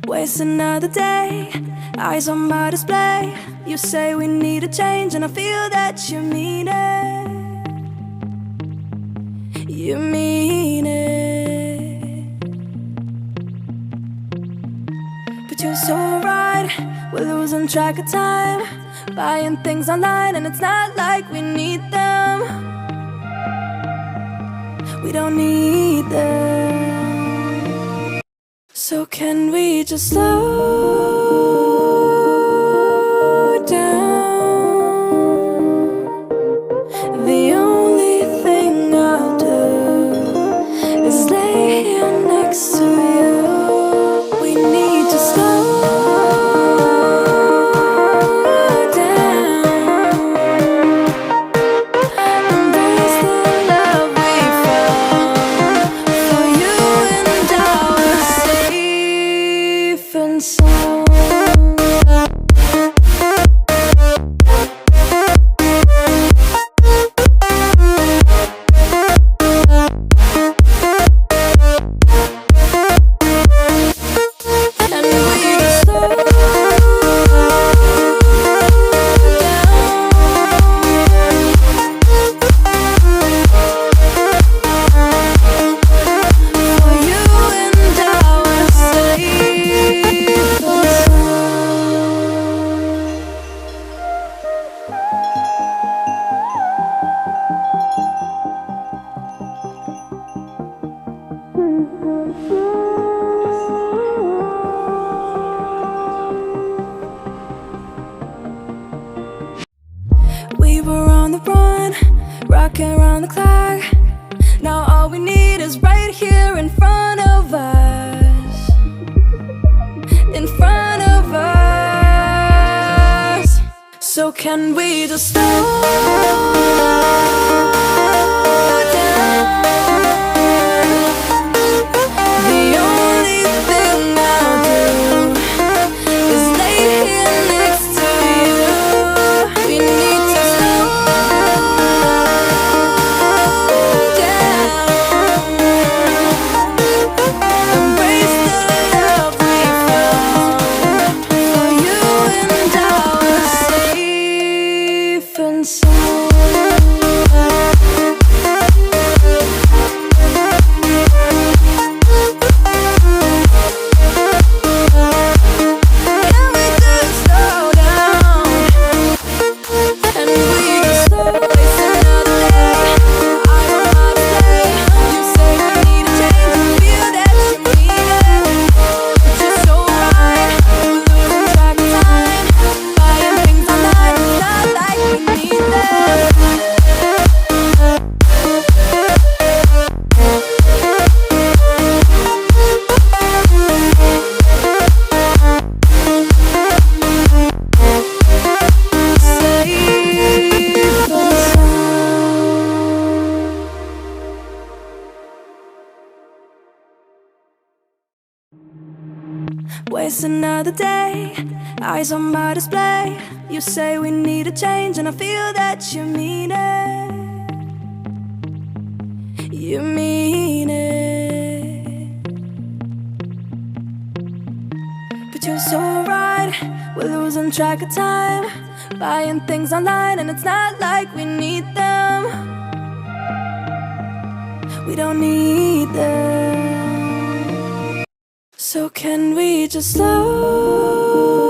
Waste another day, eyes on my display. You say we need a change, and I feel that you mean it. You mean it. But you're so right, we're losing track of time, buying things online, and it's not like we need them. We don't need them. So can we just slow down? The only thing I'll do is lay here next to you. We need to slow down. Embrace the love we found. For you and I are safe and sound. We were on the run, rocking around the clock. Now all we need is right here in front of us. In front of us. So can we just slow down? The only thing I'll do is lay here next to you. We need to slow down. Embrace the love we found. For you and I are safe and sound. Can we just slow down? And we just slow. Waste another day, I don't know to say. You say we need a change, and feel that you mean it. But you're so right, we're losing track of time, buying things online, it's not like we need them. Safe and sound. Waste another day, eyes on my display. You say we need a change, and I feel that you mean it. You mean it. But you're so right, we're losing track of time, buying things online, and it's not like we need them. We don't need them. So can we just slow